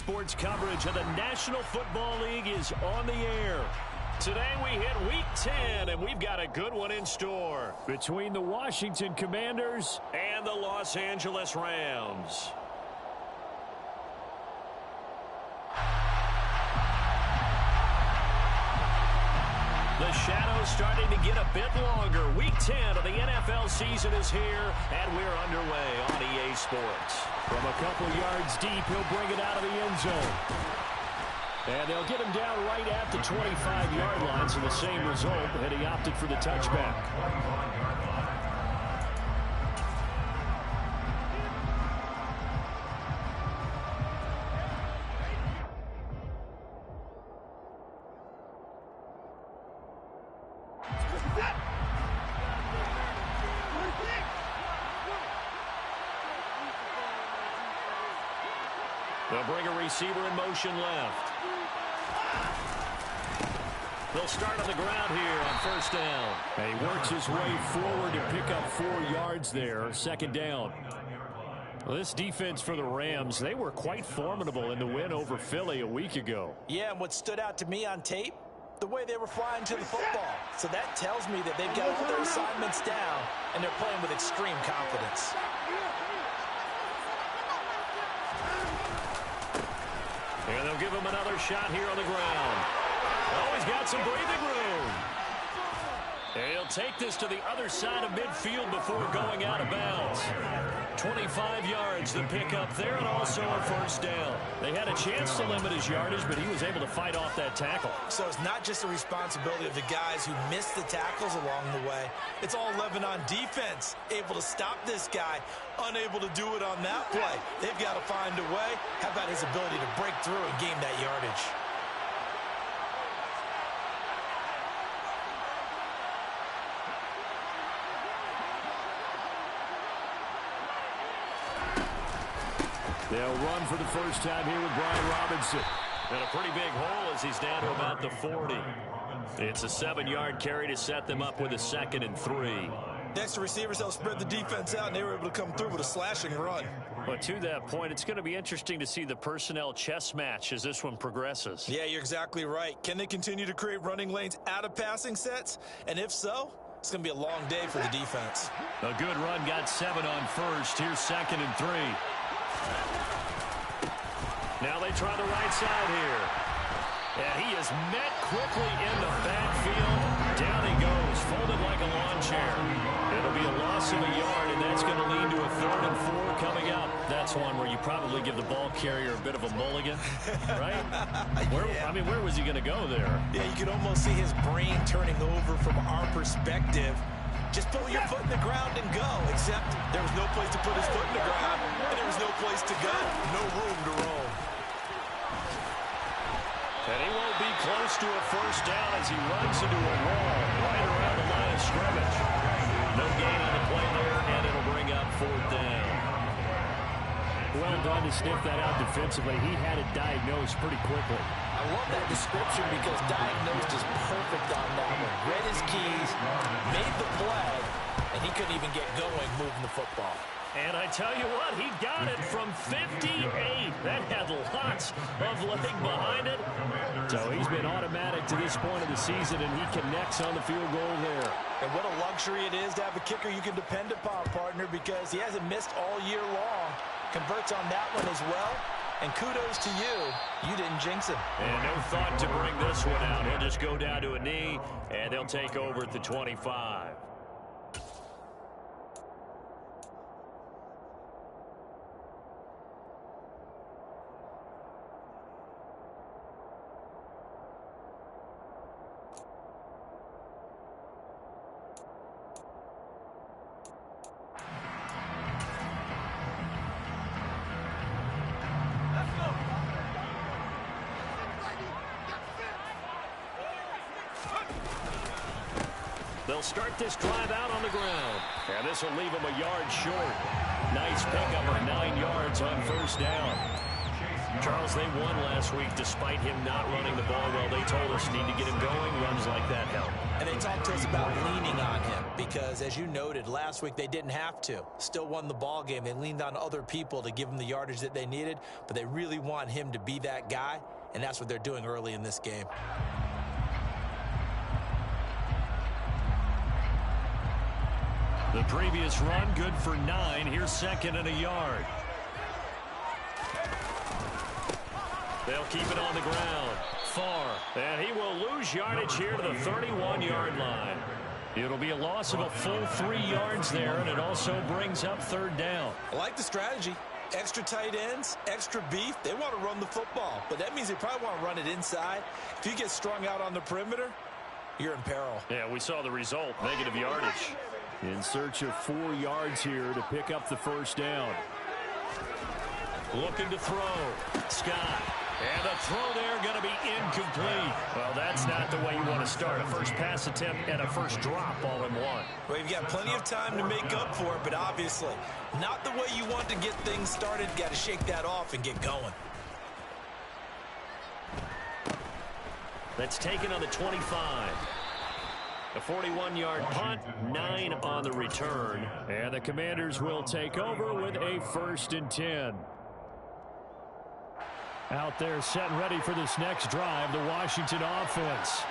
Sports coverage of the National Football League is on the air. Today we hit Week 10, and we've got a good one in store between the Washington Commanders and the Los Angeles Rams. The shadow's starting to get a bit longer. Week 10 of the NFL season is here, and we're underway on EA Sports. From a couple yards deep, he'll bring it out of the end zone. And they'll get him down right at the 25-yard line, so the same result, and he opted for the touchback. They'll bring a receiver in motion left. They'll start on the ground here on first down. And he works his way forward to pick up 4 yards there. Second down. Well, this defense for the Rams, they were quite formidable in the win over Philly a week ago. Yeah, and what stood out to me on tape, the way they were flying to the football. So that tells me that they've got all their assignments down, and they're playing with extreme confidence. And they'll give him another shot here on the ground. Oh, he's got some breathing room. And he'll take this to the other side of midfield before going out of bounds. 25 yards the pickup there, and also a first down. They had a chance to limit his yardage, but he was able to fight off that tackle. So it's not just the responsibility of the guys who missed the tackles along the way. It's all 11 on defense, able to stop this guy, unable to do it on that play. They've got to find a way. How about his ability to break through and gain that yardage? They'll run for the first time here with Brian Robinson. And a pretty big hole as he's down to about the 40. It's a 7-yard carry to set them up with a 2nd and 3. Next, the receivers helped spread the defense out, and they were able to come through with a slashing run. But to that point, it's going to be interesting to see the personnel chess match as this one progresses. Yeah, you're exactly right. Can they continue to create running lanes out of passing sets? And if so, it's going to be a long day for the defense. A good run, got 7 on first. Here's 2nd and 3. Now they try the right side here. And he is met quickly in the backfield. Down he goes, folded like a lawn chair. It'll be a loss of a yard, and that's going to lead to a 3rd and 4 coming up. That's one where you probably give the ball carrier a bit of a mulligan, right? Yeah. I mean, where was he going to go there? Yeah, you could almost see his brain turning over from our perspective. Just put your foot in the ground and go, except there was no place to put his foot in the ground, and there was no place to go, no room to roam. And he won't be close to a first down as he runs into a wall right around the line of scrimmage. No gain on the play there, and it'll bring up 4th down. Well done to sniff that out defensively. He had it diagnosed pretty quickly. I love that description because diagnosed is perfect on that one. Read his keys, made the play, and he couldn't even get going moving the football. And I tell you what, he got it from 58. That had lots of leg behind it. So he's been automatic to this point of the season, and he connects on the field goal there. And what a luxury it is to have a kicker you can depend upon, partner, because he hasn't missed all year long. Converts on that one as well. And kudos to you. You didn't jinx him. And no thought to bring this one out. He'll just go down to a knee, and they'll take over at the 25. They'll start this drive out on the ground. And this will leave him a yard short. Nice pickup of 9 yards on first down. Charles, they won last week despite him not running the ball well. They told us need to get him going. Runs like that help. And they talked to us about leaning on him because, as you noted, last week they didn't have to. Still won the ball game. They leaned on other people to give them the yardage that they needed, but they really want him to be that guy, and that's what they're doing early in this game. The previous run, good for 9. Here's 2nd and a yard. They'll keep it on the ground. Far. And he will lose yardage here to the 31-yard line. It'll be a loss of a full 3 yards there, and it also brings up 3rd down. I like the strategy. Extra tight ends, extra beef. They want to run the football, but that means they probably want to run it inside. If you get strung out on the perimeter, you're in peril. Yeah, we saw the result. Negative yardage. In search of 4 yards here to pick up the 1st down. Looking to throw. Scott. And the throw there going to be incomplete. Well, that's not the way you want to start. A first pass attempt and a first drop all in one. Well, you've got plenty of time to make up for it, but obviously not the way you want to get things started. Got to shake that off and get going. That's taken on the 25. A 41-yard punt, 9 on the return. And the Commanders will take over with a 1st and 10. Out there set and ready for this next drive, the Washington offense.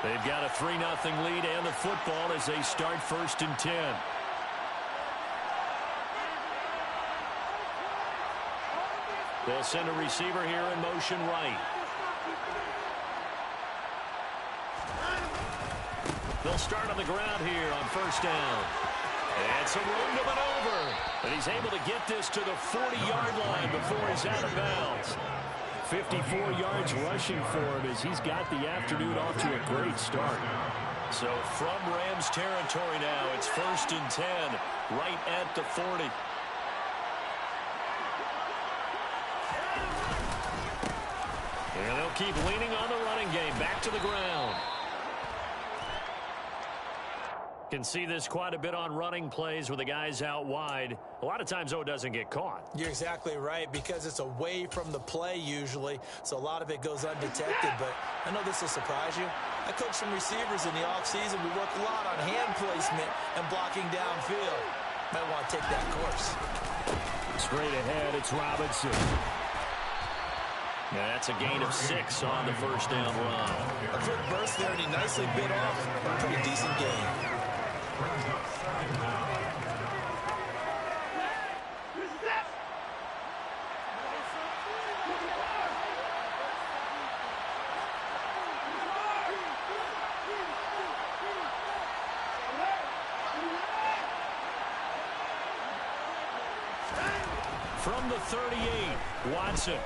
They've got a 3-0 lead and the football as they start 1st and 10. They'll send a receiver here in motion right. They'll start on the ground here on 1st down. And some room to maneuver. And he's able to get this to the 40-yard line before he's out of bounds. 54 yards rushing for him as he's got the afternoon off to a great start. So from Rams territory now, it's 1st and 10, right at the 40. And they'll keep leaning on the running game. Back to the ground. Can see this quite a bit on running plays with the guys out wide. A lot of times, though, it doesn't get caught. You're exactly right, because it's away from the play usually, so a lot of it goes undetected. But I know this will surprise you. I coach some receivers in the offseason. We work a lot on hand placement and blocking downfield. Might want to take that course. Straight ahead, it's Robinson. Yeah, that's a gain of 6 on the 1st down run. A quick burst there, and he nicely bit off. Pretty decent gain. From the 38, Watson.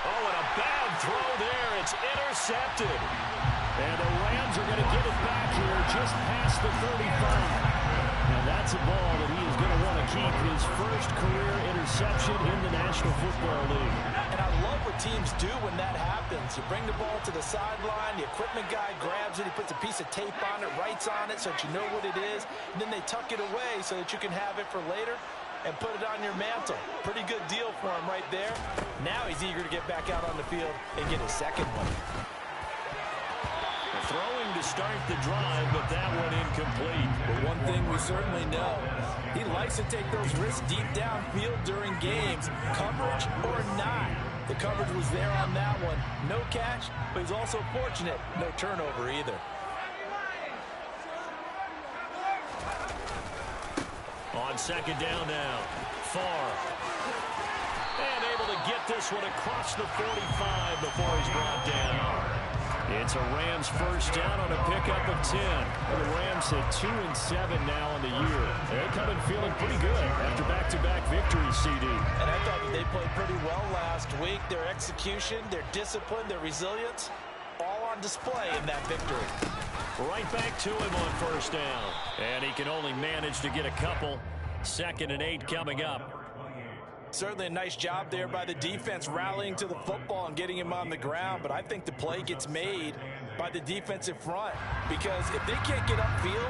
Oh, and a bad throw there. It's intercepted. And the Rams are going to get it back here just past the 35. And that's a ball that he is going to want to keep, his first career interception in the National Football League. And I love what teams do when that happens. You bring the ball to the sideline, the equipment guy grabs it, he puts a piece of tape on it, writes on it so that you know what it is, and then they tuck it away so that you can have it for later and put it on your mantle. Pretty good deal for him right there. Now he's eager to get back out on the field and get his second one. Throwing to start the drive, but that one incomplete. But one thing we certainly know, he likes to take those risks deep downfield during games, coverage or not. The coverage was there on that one. No catch, but he's also fortunate. No turnover either. On 2nd down now, Far. And able to get this one across the 45 before he's brought down. It's a Rams 1st down on a pickup of 10. Well, the Rams at 2-7 now on the year. They're coming feeling pretty good after back-to-back victories, CD. And I thought that they played pretty well last week. Their execution, their discipline, their resilience, all on display in that victory. Right back to him on 1st down. And he can only manage to get a couple. 2nd and 8 coming up. Certainly a nice job there by the defense rallying to the football and getting him on the ground, but I think the play gets made by the defensive front, because if they can't get upfield,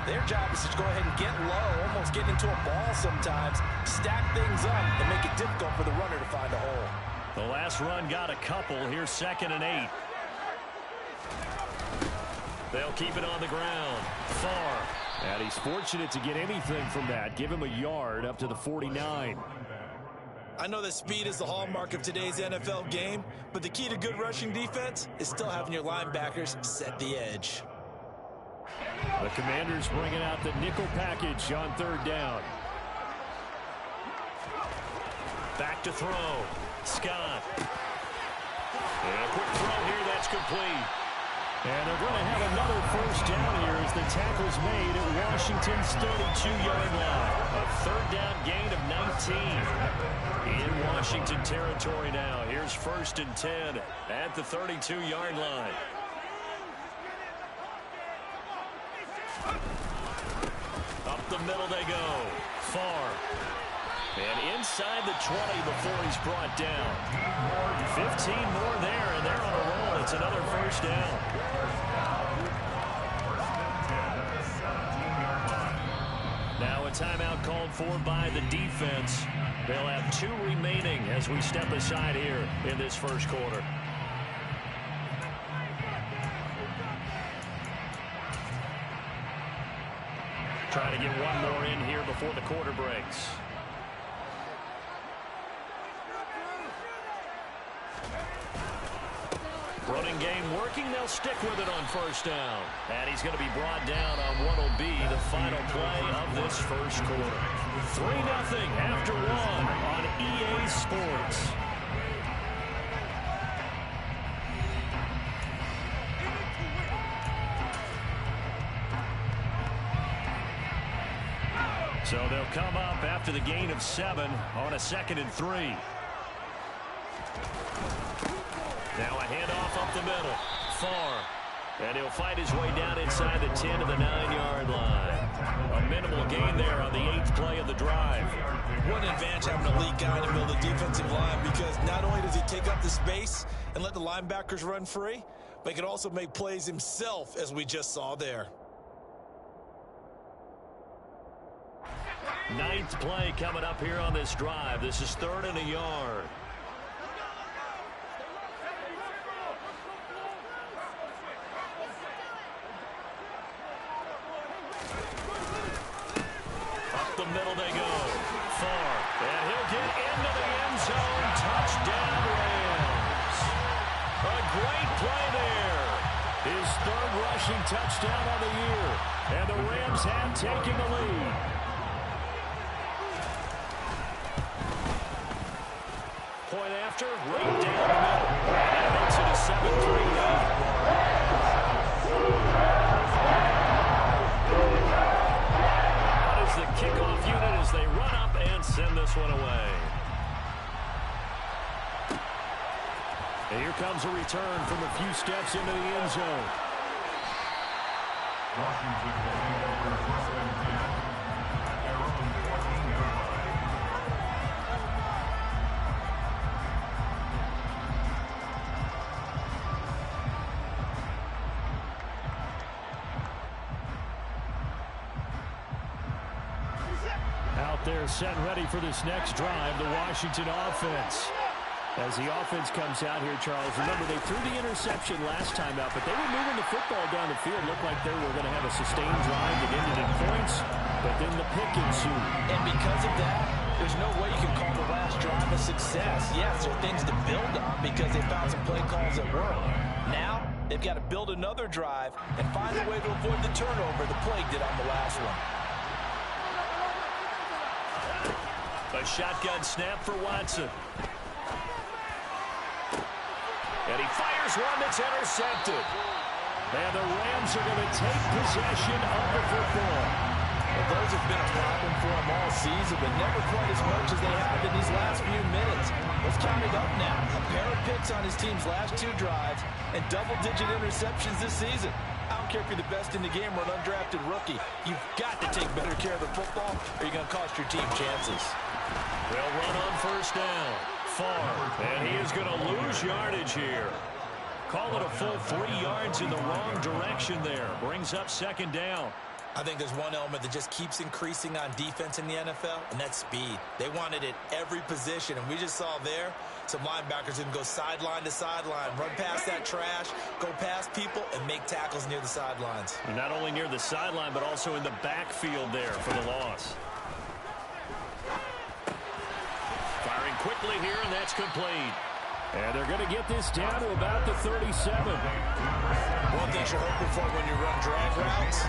their job is to go ahead and get low, almost get into a ball sometimes, stack things up, and make it difficult for the runner to find a hole. The last run got a couple. Here's 2nd and 8. They'll keep it on the ground. Far. And he's fortunate to get anything from that. Give him a yard up to the 49. I know that speed is the hallmark of today's NFL game, but the key to good rushing defense is still having your linebackers set the edge. The Commanders bringing out the nickel package on 3rd down. Back to throw. Scott. And a quick throw here that's complete. And they're going to have another 1st down here as the tackle's made at Washington's 32-yard line. A 3rd down gain of 19. In Washington territory now. Here's 1st and 10 at the 32-yard line. Up the middle they go. Far. And inside the 20 before he's brought down. 15 more there, and they're on a roll. It's another 1st down. Now a timeout called for by the defense. They'll have 2 remaining as we step aside here in this 1st quarter. Trying to get one more in here before the quarter breaks. Running game working. They'll stick with it on 1st down. And he's going to be brought down on what will be the final play of this 1st quarter. 3-0 after 1 on EA Sports. So they'll come up after the gain of 7 on a 2nd and 3. Now a handoff up the middle. Far. And he'll fight his way down inside the 10 to the 9-yard line. A minimal gain there on the 8th play of the drive. What an advantage having an elite guy in the middle of the defensive line, because not only does he take up the space and let the linebackers run free, but he can also make plays himself, as we just saw there. 9th play coming up here on this drive. This is 3rd and a yard. Up the middle they go. Far. And he'll get into the end zone. Touchdown, Ramz. A great play there. His 3rd rushing touchdown of the year. And the Rams have taken the lead. Point after, right down the middle. That makes it a 7-3 lead. That is the kickoff unit as they run up and send this one away. And here comes a return from a few steps into the end zone. Out there set and ready for this next drive, the Washington offense. As the offense comes out here, Charles, remember they threw the interception last time out, but they were moving the football down the field. Looked like they were going to have a sustained drive that ended in points, but then the pick ensued. And because of that, there's no way you can call the last drive a success. Yes, there are things to build on because they found some play calls that work. Now, they've got to build another drive and find a way to avoid the turnover the play did on the last one. A shotgun snap for Watson. And he fires one that's intercepted. And the Rams are going to take possession of the football. Well, those have been a problem for him all season, but never quite as much as they have in these last few minutes. Let's count it up now. A pair of picks on his team's last 2 drives and double-digit interceptions this season. I don't care if you're the best in the game or an undrafted rookie. You've got to take better care of the football or you're going to cost your team chances. They'll run on 1st down. Far. And he is going to lose yardage here. Call it a full 3 yards in the wrong direction there. Brings up 2nd down. I think there's one element that just keeps increasing on defense in the NFL, and that's speed. They want it at every position, and we just saw there some linebackers who can go sideline to sideline, run past that trash, go past people, and make tackles near the sidelines. And not only near the sideline, but also in the backfield there for the loss. Firing quickly here, and that's complete. And they're going to get this down to about the 37. One thing you're hoping for when you run drag routes,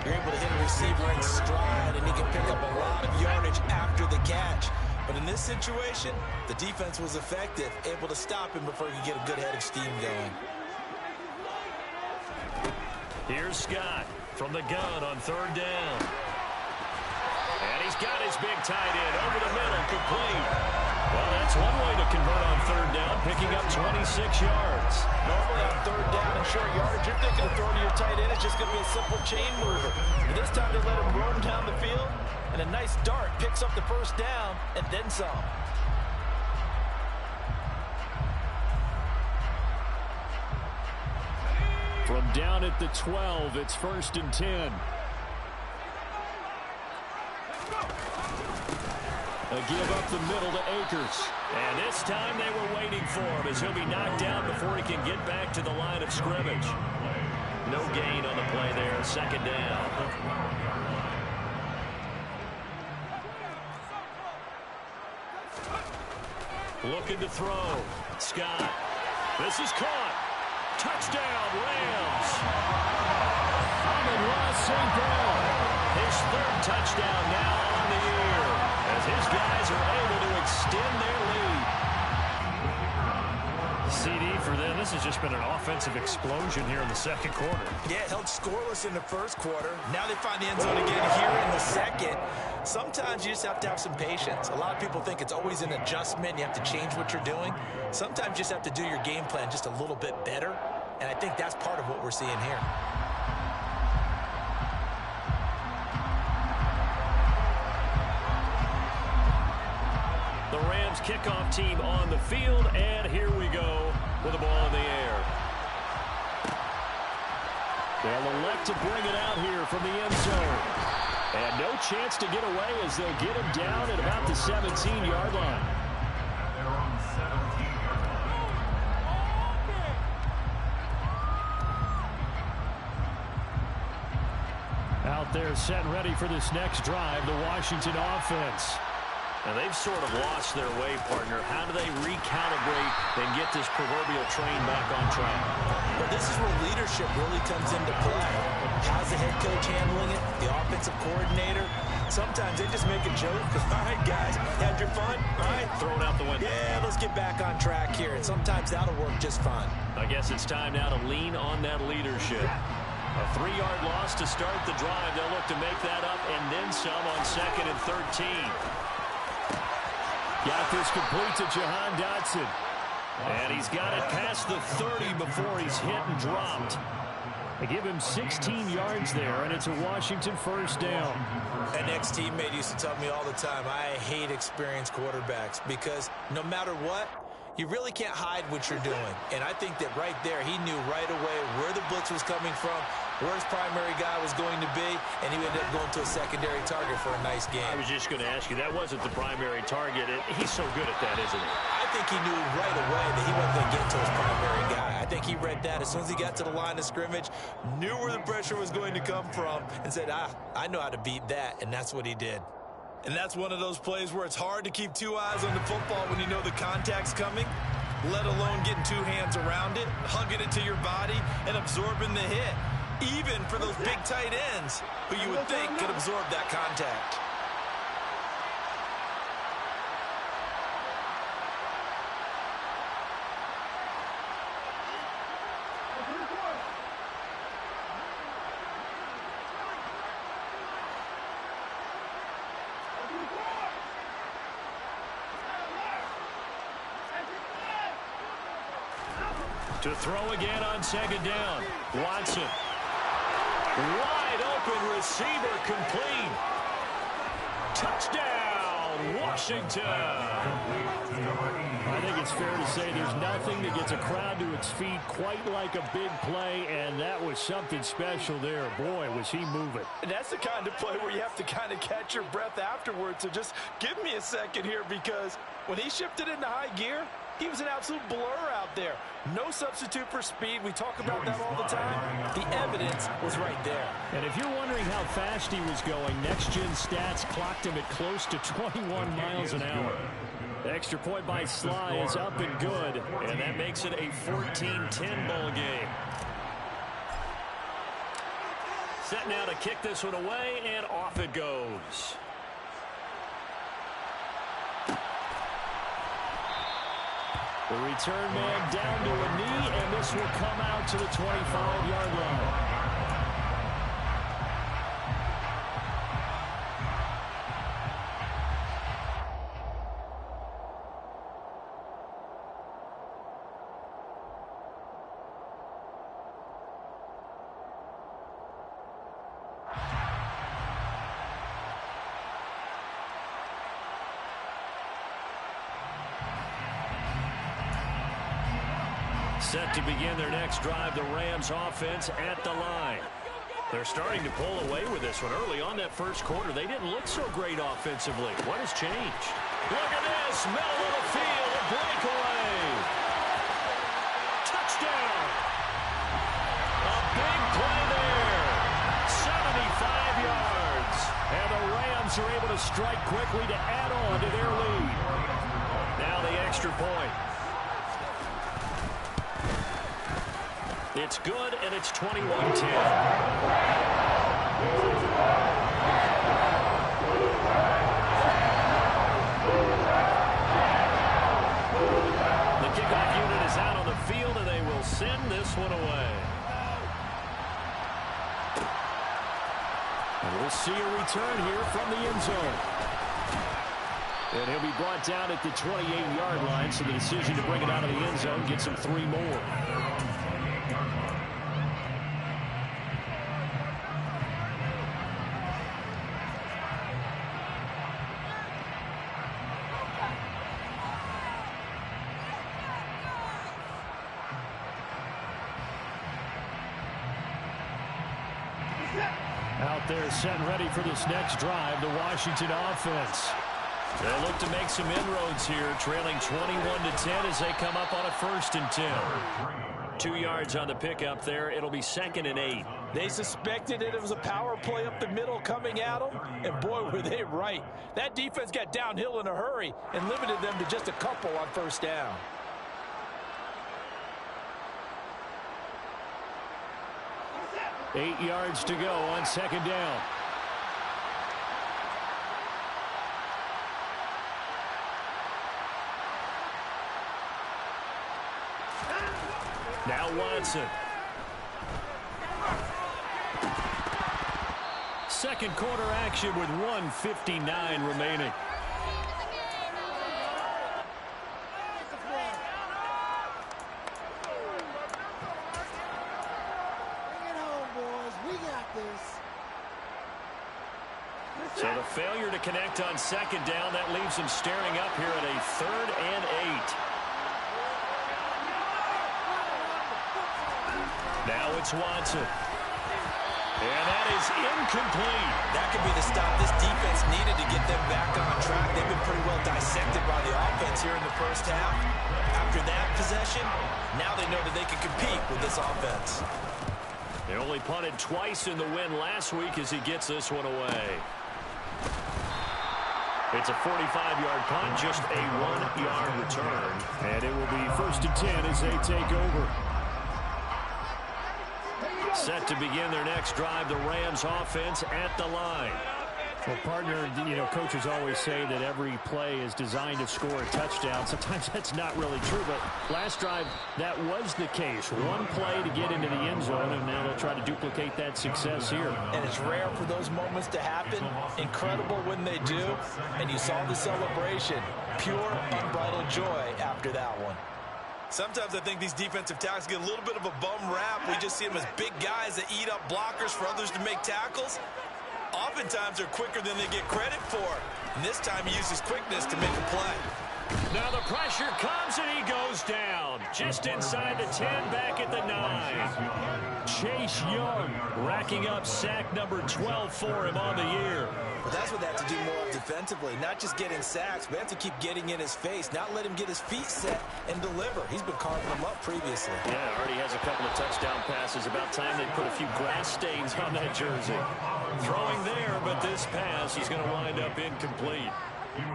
you're able to hit a receiver in stride, and he can pick up a lot of yardage after the catch. But in this situation, the defense was effective, able to stop him before he could get a good head of steam going. Here's Scott from the gun on 3rd down. And he's got his big tight end over the middle, complete. Well, that's one way to convert on 3rd down, picking up 26 yards. Normally on 3rd down and short yardage, you're thinking of throwing to your tight end. It's just going to be a simple chain mover. But this time they let him roam down the field, and a nice dart picks up the 1st down and then some. From down at the 12, it's 1st and 10. A give up the middle to Akers. And this time they were waiting for him as he'll be knocked down before he can get back to the line of scrimmage. No gain on the play there, 2nd down. Looking to throw. Scott. This is caught. Touchdown, Ramz. St. Brown. His 3rd touchdown now on the year, as his guys are able to extend their lead. CD for them. This has just been an offensive explosion here in the 2nd quarter. Yeah, held scoreless in the 1st quarter. Now they find the end zone again here in the 2nd. Sometimes you just have to have some patience. A lot of people think it's always an adjustment. You have to change what you're doing. Sometimes you just have to do your game plan just a little bit better, and I think that's part of what we're seeing here. The Rams kickoff team on the field, and here we go with the ball in the air. They'll elect to bring it out here from the end zone. And no chance to get away as they'll get him down at about the 17-yard line. Out there set and ready for this next drive, the Washington offense. And they've sort of lost their way, partner. How do they recalibrate and get this proverbial train back on track? Well, this is where leadership really comes into play. How's the head coach handling it? The offensive coordinator? Sometimes they just make a joke. All right, guys, had your fun? All right. Throw it out the window. Yeah, let's get back on track here. And sometimes that'll work just fine. I guess it's time now to lean on that leadership. A 3-yard loss to start the drive. They'll look to make that up and then some on 2nd and 13. Got this complete to Jahan Dotson. And he's got it past the 30 before he's hit and dropped. They give him 16 yards there, and it's a Washington 1st down. An ex-teammate used to tell me all the time, I hate experienced quarterbacks because no matter what, you really can't hide what you're doing. And I think that right there, he knew right away where the blitz was coming from, where his primary guy was going to be, and he ended up going to a secondary target for a nice game. I was just going to ask you, that wasn't the primary target. He's so good at that, isn't he? I think he knew right away that he wasn't going to get to his primary guy. I think he read that as soon as he got to the line of scrimmage, knew where the pressure was going to come from, and said, I know how to beat that, and that's what he did. And that's one of those plays where it's hard to keep 2 eyes on the football when you know the contact's coming, let alone getting 2 hands around it, hugging it to your body, and absorbing the hit, even for those big tight ends who you would think could absorb that contact. To throw again on 2nd down. Watson. Wide open receiver complete. Touchdown, field, Washington. I think it's fair to say there's nothing that gets a crowd to its feet quite like a big play, and that was something special there. Boy, was he moving. And that's the kind of play where you have to kind of catch your breath afterwards. So just give me a second here, because when he shifted into high gear, he was an absolute blur out there. No substitute for speed. We talk about that all the time. The evidence was right there. And if you're wondering how fast he was going, next-gen stats clocked him at close to 21 miles an hour. The extra point by Sly is up and good, and that makes it a 14-10 ball game. Set now to kick this one away, and off it goes. The return man down to a knee, and this will come out to the 25-yard line. Set to begin their next drive, the Rams offense at the line. They're starting to pull away with this one. Early on that first quarter, they didn't look so great offensively. What has changed? Look at this, middle of the field, a breakaway. Touchdown. A big play there. 75 yards. And the Rams are able to strike quickly to add on to their lead. Now the extra point. It's good, and it's 21-10. The kickoff unit is out on the field, and they will send this one away. And we'll see a return here from the end zone. And he'll be brought down at the 28-yard line, so the decision to bring it out of the end zone gets him 3 more. Out there set and ready for this next drive, the Washington offense. They look to make some inroads here, trailing 21-10 as they come up on a 1st and 10. 2 yards on the pickup there. It'll be 2nd and 8. They suspected it was a power play up the middle coming at them, and boy, were they right. That defense got downhill in a hurry and limited them to just a couple on 1st down. Eight yards to go on 2nd down. Now Watson. Second quarter action with 1:59 remaining. So the failure to connect on 2nd down, that leaves them staring up here at a 3rd and 8. Now it's Watson. And that is incomplete. That could be the stop this defense needed to get them back on track. They've been pretty well dissected by the offense here in the 1st half. After that possession, now they know that they can compete with this offense. They only punted twice in the win last week as he gets this one away. It's a 45-yard punt, just a 1-yard return. And it will be 1st and 10 as they take over. Set to begin their next drive, the Rams offense at the line. Well, partner, you know, coaches always say that every play is designed to score a touchdown. Sometimes that's not really true, but last drive, that was the case. One play to get into the end zone, and now they'll try to duplicate that success here. And it's rare for those moments to happen. Incredible when they do. And you saw the celebration. Pure, unbridled joy after that one. Sometimes I think these defensive tackles get a little bit of a bum rap. We just see them as big guys that eat up blockers for others to make tackles. Oftentimes they're quicker than they get credit for. And this time he uses quickness to make a play. Now the pressure comes and he goes down. Just inside the 10, back at the 9. Chase Young racking up sack number 12 for him on the year. Well, that's what they have to do more of defensively. Not just getting sacks, but they have to keep getting in his face. Not let him get his feet set and deliver. He's been carving them up previously. Yeah, already has a couple of touchdown passes. About time they put a few grass stains on that jersey. Throwing there, but this pass is going to wind up incomplete.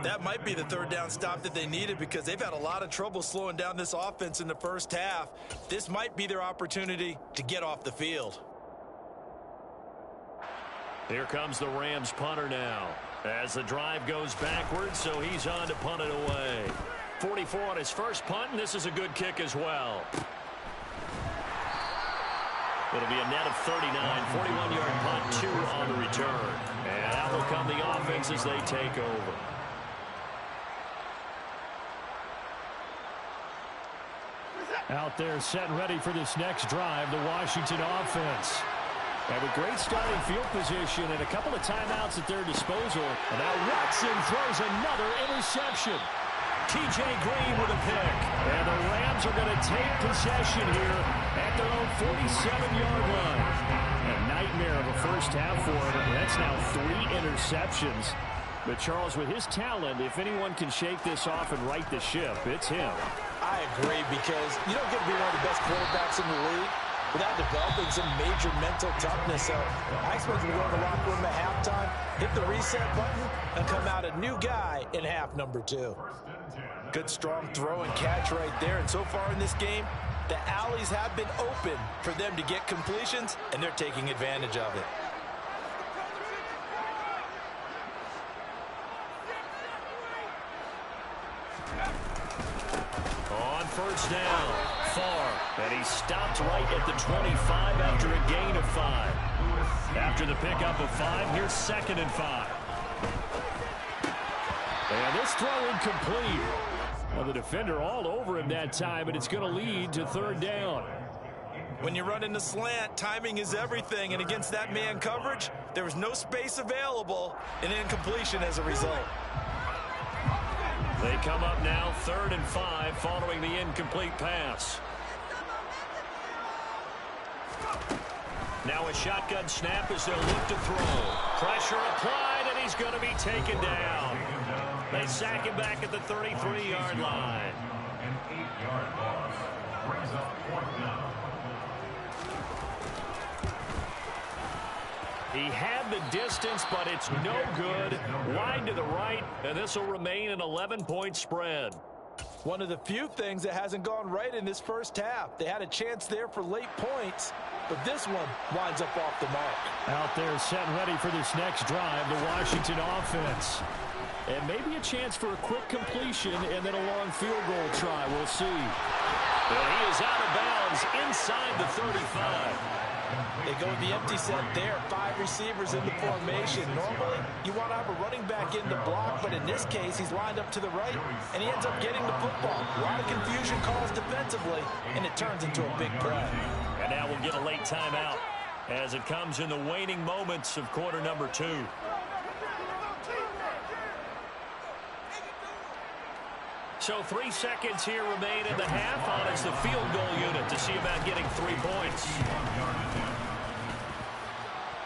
That might be the third down stop that they needed because they've had a lot of trouble slowing down this offense in the first half. This might be their opportunity to get off the field. Here comes the Rams punter now as the drive goes backwards, so he's on to punt it away. 44 on his first punt, and this is a good kick as well. It'll be a net of 39, 41-yard punt, 2 on the return. And out will come the offense as they take over. Out there set and ready for this next drive, the Washington offense. And with great starting field position and a couple of timeouts at their disposal. And now Watson throws another interception. T.J. Green with a pick. And the Rams are going to take possession here at their own 47-yard line. A nightmare of a first half for him. That's now 3 interceptions. But Charles, with his talent, if anyone can shake this off and right the ship, it's him. I agree, because you don't get to be one of the best quarterbacks in the league without developing some major mental toughness. So I expect him to go to the locker room at halftime, hit the reset button, and come out a new guy in half number 2. Good strong throw and catch right there. And so far in this game, the alleys have been open for them to get completions, and they're taking advantage of it. On first down, far, and he stopped right at the 25 after a gain of 5. After the pickup of 5, here's 2nd and 5. And this throw incomplete. Well, the defender all over him that time, and it's going to lead to 3rd down. When you run in the slant, timing is everything, and against that man coverage, there was no space available, and incompletion as a result. They come up now 3rd and 5 following the incomplete pass. Now a shotgun snap as they'll look to throw. Pressure applied, and he's going to be taken down. They sack him back at the 33-yard line. An 8-yard loss brings up 4th down. He had the distance, but it's no good. Wide to the right, and this will remain an 11-point spread. One of the few things that hasn't gone right in this first half. They had a chance there for late points, but this one winds up off the mark. Out there set and ready for this next drive, the Washington offense. And maybe a chance for a quick completion and then a long field goal try. We'll see. And he is out of bounds inside the 35. They go with the empty set there. 5 receivers in the formation. Normally, you want to have a running back in the block, but in this case, he's lined up to the right, and he ends up getting the football. A lot of confusion calls defensively, and it turns into a big play. And now we'll get a late timeout as it comes in the waning moments of quarter number 2. So 3 seconds here remain in the half on as the field goal unit to see about getting 3 points.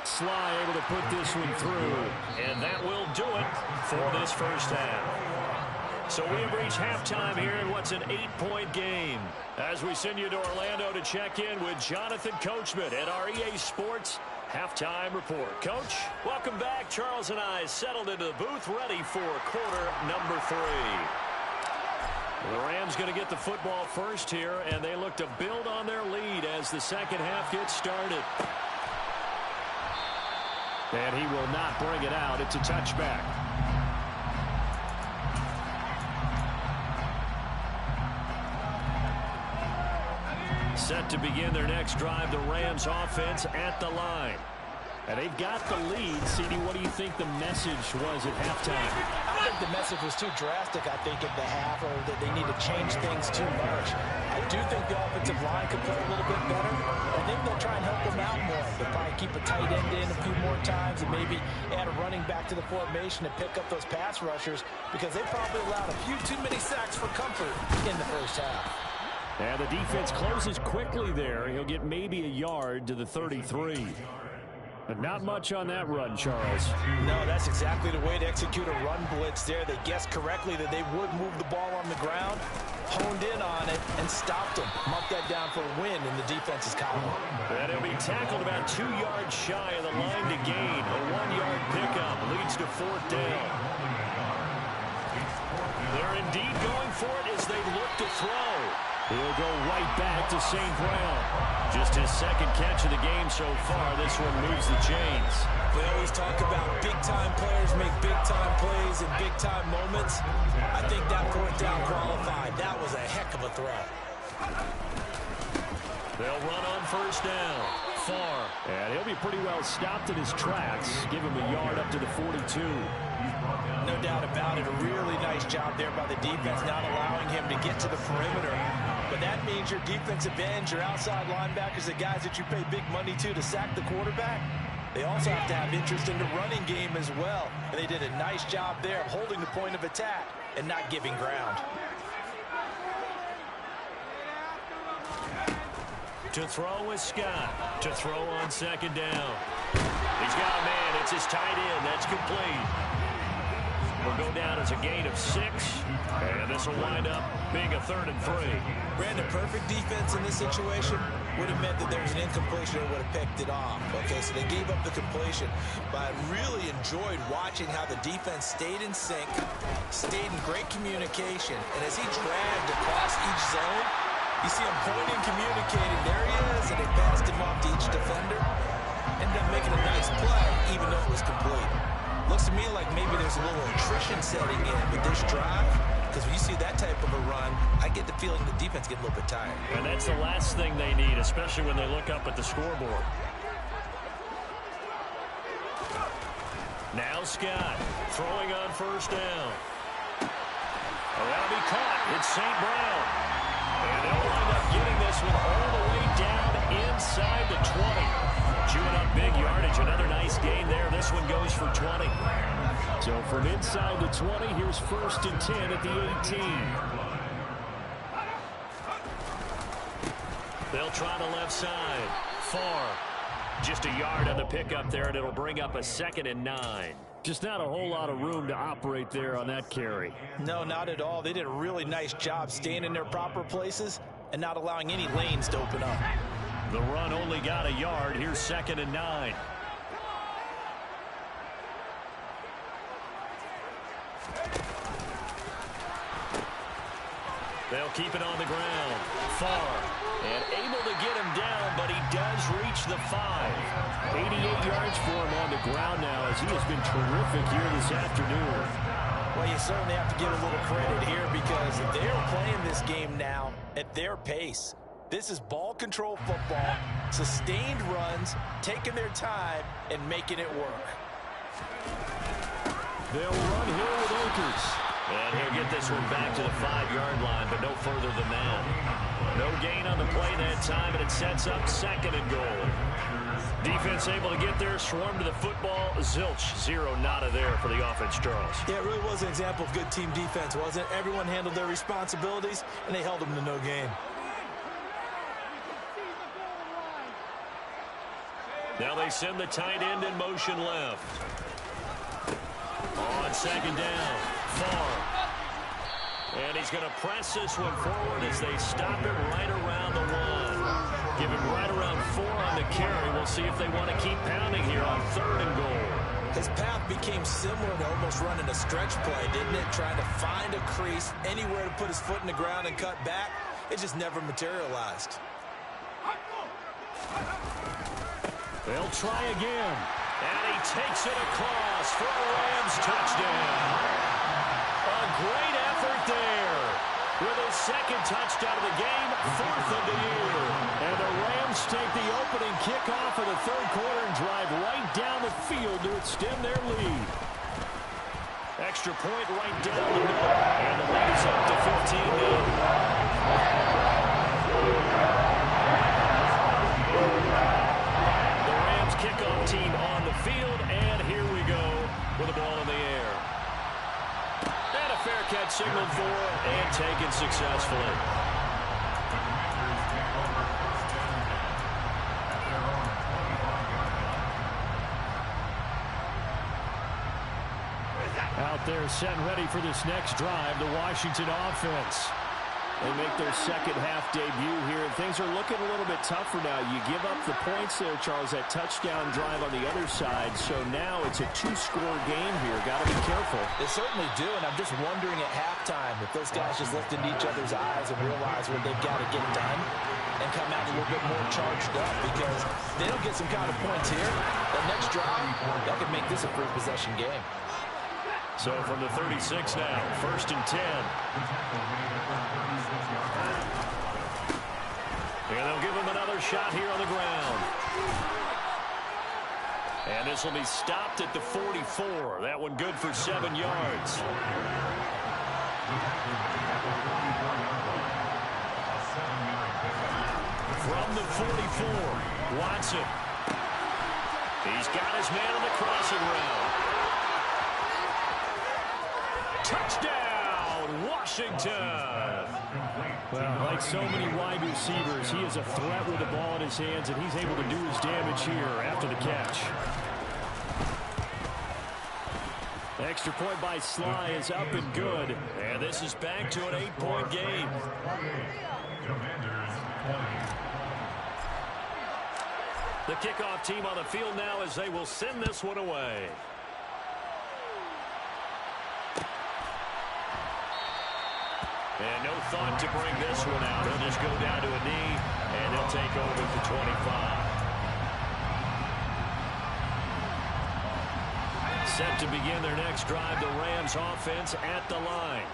Sly able to put this one through. And that will do it for this first half. So we have reached halftime here in what's an 8-point game. As we send you to Orlando to check in with Jonathan Coachman at our EA Sports Halftime Report. Coach, welcome back. Charles and I settled into the booth ready for quarter number 3. The Rams going to get the football first here, and they look to build on their lead as the second half gets started. And he will not bring it out. It's a touchback. Set to begin their next drive, the Rams offense at the line. And they've got the lead. CD, what do you think the message was at halftime? I think the message was too drastic, I think, in the half, or that they need to change things too much. I do think the offensive line could play a little bit better. I think they'll try and help them out more. They'll probably keep a tight end in a few more times and maybe add a running back to the formation and pick up those pass rushers because they probably allowed a few too many sacks for comfort in the first half. And the defense closes quickly there. He'll get maybe a yard to the 33. But not much on that run, Charles. No, that's exactly the way to execute a run blitz there. They guessed correctly that they would move the ball on the ground, honed in on it, and stopped them. Mark that down for a win in the defense's column. And he'll be tackled about 2 yards shy of the line to gain. A 1-yard pickup leads to 4th down. They're indeed going for it as they look to throw. He'll go right back to St. Brown. Just his second catch of the game so far. This one moves the chains. We always talk about big-time players make big-time plays in big-time moments. I think that 4th down qualified. That was a heck of a throw. They'll run on 1st down. Far. And he'll be pretty well stopped in his tracks. Give him a yard up to the 42. No doubt about it. A really nice job there by the defense, not allowing him to get to the perimeter. But that means your defensive ends, your outside linebackers, the guys that you pay big money to sack the quarterback, they also have to have interest in the running game as well. And they did a nice job there of holding the point of attack and not giving ground. To throw is Scott. To throw on 2nd down. He's got a man. It's his tight end. That's complete. Will go down as a gain of 6. And this will wind up being a 3rd and 3. Brandon, perfect defense in this situation would have meant that there was an incompletion and would have picked it off. Okay, so they gave up the completion. But I really enjoyed watching how the defense stayed in sync, stayed in great communication. And as he dragged across each zone, you see him pointing, communicating. There he is, and they passed him off to each defender. Ended up making a nice play, even though it was complete. Looks to me like maybe there's a little attrition setting in with this drive, because when you see that type of a run, I get the feeling the defense gets a little bit tired. And that's the last thing they need, especially when they look up at the scoreboard. Now Scott throwing on 1st down. Oh, that'll be caught. It's St. Brown. And they'll wind up getting this one all the way down inside the 20. Chewing up big yardage. Another nice gain there. This one goes for 20. So from inside the 20, here's 1st and 10 at the 18. They'll try the left side. Far. Just a yard on the pickup there, and it'll bring up a 2nd and 9. Just not a whole lot of room to operate there on that carry. No, not at all. They did a really nice job staying in their proper places and not allowing any lanes to open up. The run only got a yard. Here's 2nd and 9. They'll keep it on the ground. Far. And able to get him down, but he does reach the 5. 88 yards for him on the ground now as he has been terrific here this afternoon. Well, you certainly have to give a little credit here because they're playing this game now at their pace. This is ball control football, sustained runs, taking their time, and making it work. They'll run here with Akers. And he'll get this one back to the 5-yard line, but no further than that. No gain on the play that time, and it sets up 2nd and goal. Defense able to get there, swarm to the football. Zilch, 0 nada there for the offense, Charles. Yeah, it really was an example of good team defense, wasn't it? Everyone handled their responsibilities, and they held them to no gain. Now they send the tight end in motion left. On 2nd down, Far. And he's going to press this one forward as they stop him right around the 1. Give him right around 4 on the carry. We'll see if they want to keep pounding here on 3rd and goal. His path became similar to almost running a stretch play, didn't it? Trying to find a crease, anywhere to put his foot in the ground and cut back. It just never materialized. They'll try again. And he takes it across for a Ramz touchdown. A great effort there. With his 2nd touchdown of the game, 4th of the year. And the Rams take the opening kickoff of the 3rd quarter and drive right down the field to extend their lead. Extra point right down the middle. And the lead is up to 15 now. signaled for and taken successfully. Out there set and ready for this next drive, the Washington offense. They make their second half debut here, and things are looking a little bit tougher now. You give up the points there, Charles, that touchdown drive on the other side. So now it's a two-score game here. Got to be careful. They certainly do, and I'm just wondering at halftime if those guys just looked into each other's eyes and realize what they've got to get done and come out a little bit more charged up, because they don't get some kind of points here. That next drive, that could make this a free possession game. So from the 36 now, 1st and 10. And they'll give him another shot here on the ground. And this will be stopped at the 44. That one good for 7 yards. From the 44, Watson. He's got his man on the crossing route. Touchdown, Washington! Well, like so many wide receivers, he is a threat with the ball in his hands, and he's able to do his damage here after the catch. Extra point by Sly is up and good. And this is back to an 8-point game. The kickoff team on the field now as they will send this one away. And no thought to bring this one out. He'll just go down to a knee, and they'll take over at the 25. Set to begin their next drive, the Rams offense at the line.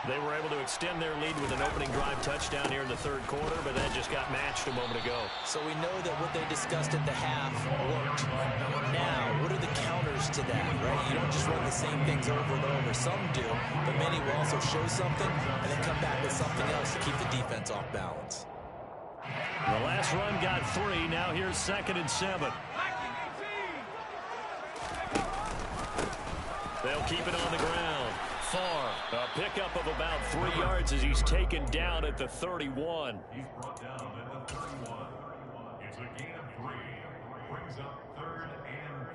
They were able to extend their lead with an opening drive touchdown here in the third quarter, but that just got matched a moment ago. So we know that what they discussed at the half worked. Now, what are the counters to that, right? You don't just run the same things over and over. Some do, but many will also show something and then come back with something else to keep the defense off balance. The last run got 3. Now here's 2nd and 7. They'll keep it on the ground. Far. A pickup of about 3 yards as he's taken down at the 31. He's brought down at the 31. It's a gain of 3. Brings up 3rd and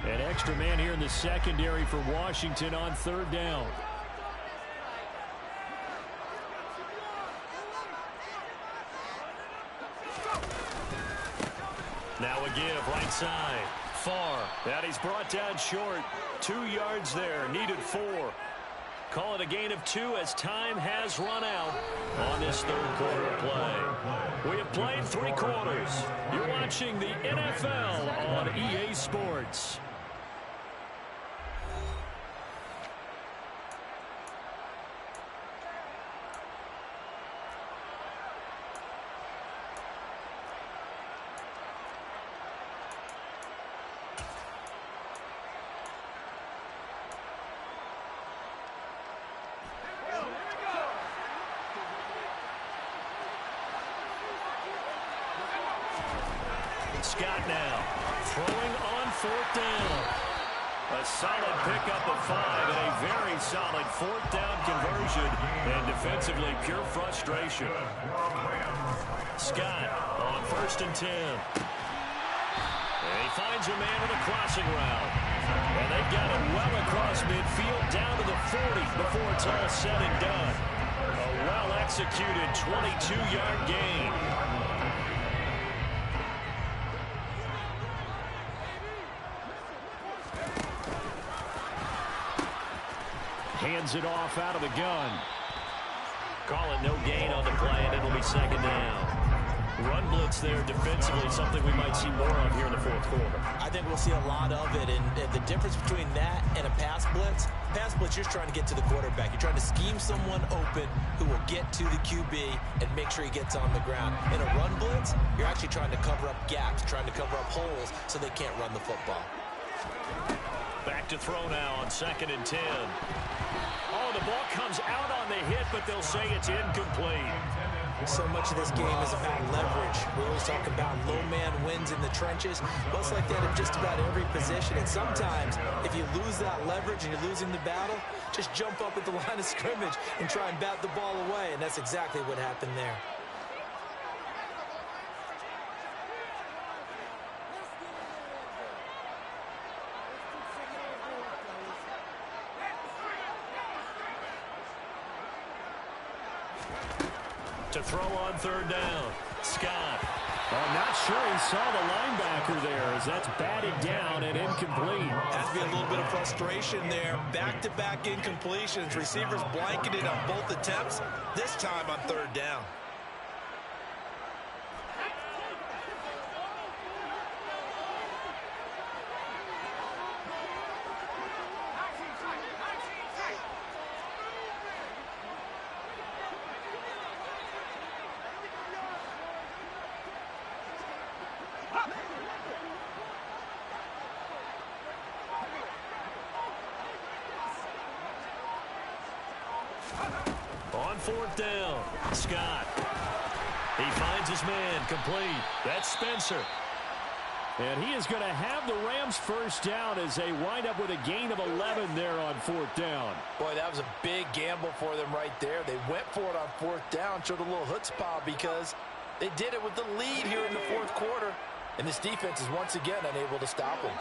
4. An extra man here in the secondary for Washington on 3rd down. Now a give, right side. Far. And he's brought down short. 2 yards there. Needed 4. Call it a gain of 2 as time has run out on this third quarter of play. We have played 3 quarters. You're watching the NFL on EA Sports. Scott now throwing on 4th down. A solid pickup of 5 and a very solid 4th down conversion, and defensively pure frustration. Scott on 1st and 10. And he finds a man on the crossing route. And they've got him well across midfield down to the 40 before it's all said and done. A well-executed 22-yard gain. Hands it off out of the gun. Call it no gain on the play, and it'll be 2nd down. Run blitz there defensively, something we might see more of here in the 4th quarter. I think we'll see a lot of it, and the difference between that and a pass blitz, you're trying to get to the quarterback. You're trying to scheme someone open who will get to the QB and make sure he gets on the ground. In a run blitz, you're actually trying to cover up gaps, trying to cover up holes so they can't run the football. Back to throw now on 2nd and 10. Oh, the ball comes out on the hit, but they'll say it's incomplete. So much of this game is about leverage. We always talk about low man wins in the trenches. Well, it's like that in just about every position. And sometimes, if you lose that leverage and you're losing the battle, just jump up at the line of scrimmage and try and bat the ball away. And that's exactly what happened there. To throw on third down, Scott. I'm not sure he saw the linebacker there as that's batted down and incomplete. Has to be a little bit of frustration there. Back-to-back incompletions. Receivers blanketed on both attempts, this time on third down. On fourth down, Scott. He finds his man, complete. That's Spencer. And he is going to have the Rams first down as they wind up with a gain of 11 there on fourth down. Boy, that was a big gamble for them right there. They went for it on fourth down, showed a little chutzpah because they did it with the lead here in the fourth quarter. And this defense is once again unable to stop them.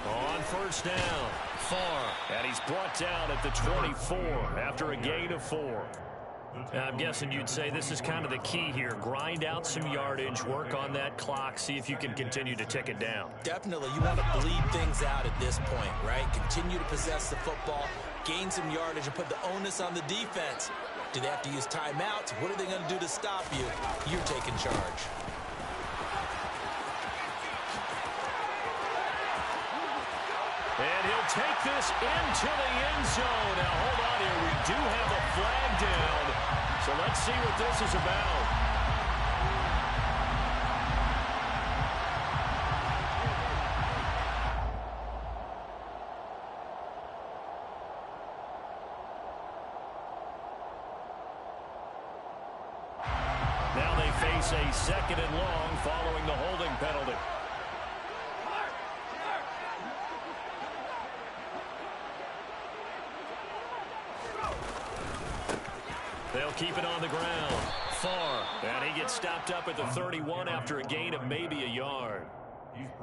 On first down, far. And he's brought down at the 24 after a gain of 4. I'm guessing you'd say this is kind of the key here. Grind out some yardage, work on that clock, see if you can continue to tick it down. Definitely. You want to bleed things out at this point, right? Continue to possess the football, gain some yardage, and put the onus on the defense. Do they have to use timeouts? What are they going to do to stop you? You're taking charge. And he'll take this into the end zone. Now, hold on here. We do have a flag down. So let's see what this is about. Now they face a second and long following the holding penalty. They'll keep it on the ground. Far. And he gets stopped up at the 31 after a gain of maybe a yard.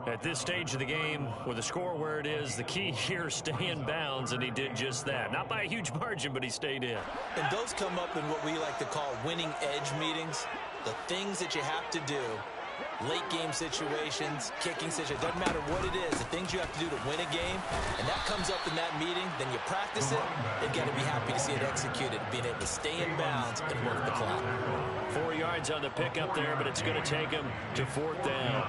At this stage of the game, with the score where it is, the key here, stay in bounds, and he did just that. Not by a huge margin, but he stayed in. And those come up in what we like to call winning edge meetings. The things that you have to do, late game situations, kicking situations, doesn't matter what it is, the things you have to do to win a game, and that comes up in that meeting, then you practice it, they've got to be happy to see it executed, being able to stay in bounds and work the clock. 4 yards on the pickup there, but it's going to take him to fourth down.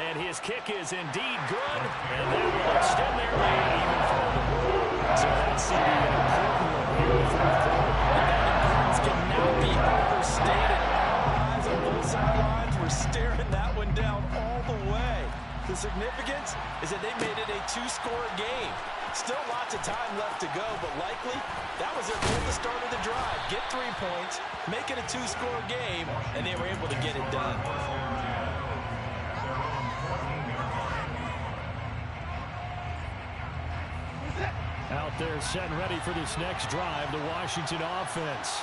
And his kick is indeed good, and that will extend their lead even further. So that's an important one here in the fourth quarter. And that importance cannot be overstated. Eyes on both sidelines were staring that one down all the way. The significance is that they made it a 2-score game. Still lots of time left to go, but likely that was their goal at the start of the drive. Get 3 points, make it a 2-score game, and they were able to get it done. Out there set and ready for this next drive, the Washington offense.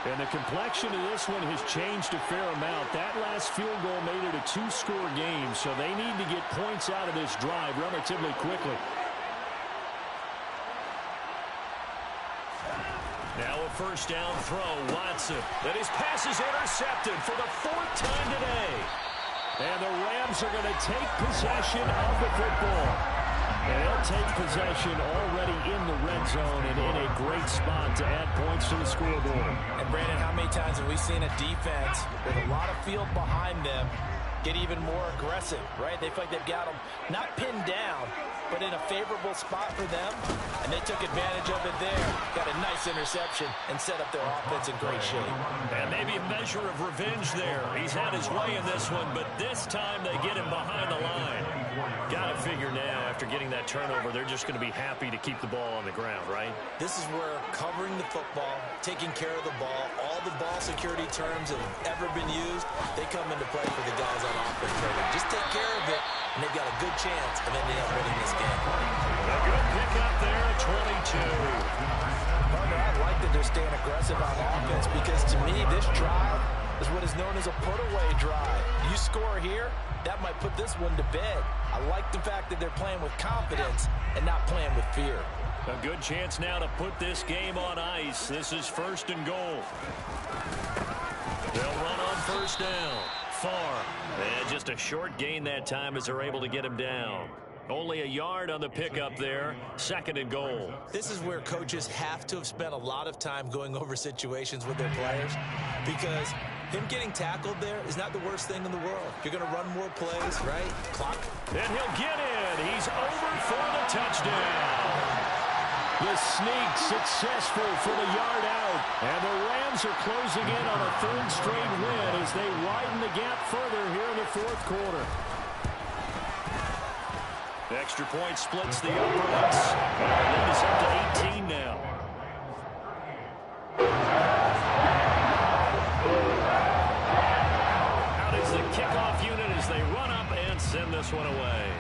And the complexion of this one has changed a fair amount. That last field goal made it a 2-score game, so they need to get points out of this drive relatively quickly. Now a first down throw, Watson. And his pass is intercepted for the 4th time today. And the Rams are going to take possession of the football. And they'll take possession already in the red zone and in a great spot to add points to the scoreboard. And Brandon, how many times have we seen a defense with a lot of field behind them get even more aggressive, right? They feel like they've got them not pinned down, but in a favorable spot for them, and they took advantage of it there. Got a nice interception and set up their offense in great shape. And maybe a measure of revenge there. He's had his way in this one, but this time they get him behind the line. Got to figure now, after getting that turnover, they're just going to be happy to keep the ball on the ground, right? This is where covering the football, taking care of the ball, all the ball security terms that have ever been used, they come into play for the guys on offense. Just take care of it, and they've got a good chance of ending up winning this game. A good pickup there at 22. Partner, I like that they're staying aggressive on offense because, to me, this drive is what is known as a put-away drive. You score here, that might put this one to bed. I like the fact that they're playing with confidence and not playing with fear. A good chance now to put this game on ice. This is 1st and goal. They'll run on 1st down. Far. And just a short gain that time as they're able to get him down. Only a yard on the pickup there. 2nd and goal. This is where coaches have to have spent a lot of time going over situations with their players, because him getting tackled there is not the worst thing in the world. You're going to run more plays, right? Clock. And he'll get in. He's over for the touchdown. The sneak successful for the yard out. And the Rams are closing in on a 3rd straight win as they widen the gap further here in the 4th quarter. Extra point splits the uprights. And lead is up to 18 now. Out is the kickoff unit as they run up and send this one away.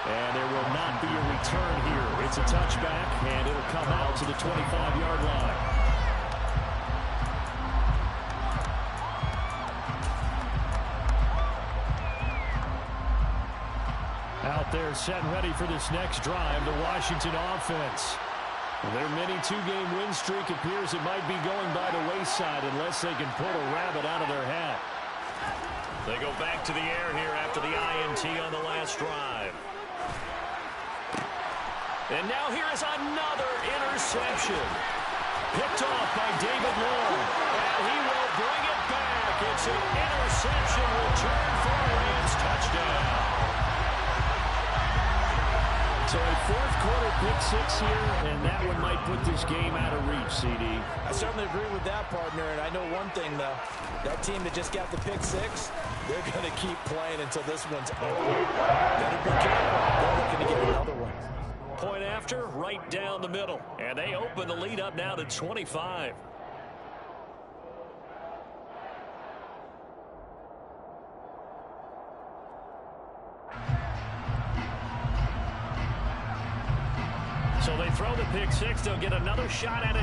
And there will not be a return here. It's a touchback, and it'll come out to the 25-yard line. Out there set and ready for this next drive, the Washington offense. Their mini 2-game win streak appears it might be going by the wayside unless they can pull a rabbit out of their hat. They go back to the air here after the INT on the last drive. And now here is another interception. Picked off by David Long. And he will bring it back. It's an interception return for a Rams touchdown. So a 4th quarter pick-6 here, and that one might put this game out of reach, CD. I certainly agree with that, partner, and I know one thing, though. That team that just got the pick-6, they're going to keep playing until this one's over. Better be careful. They're looking to get another one. Point after, right down the middle. And they open the lead up now to 25. So they throw the pick 6. They'll get another shot at it.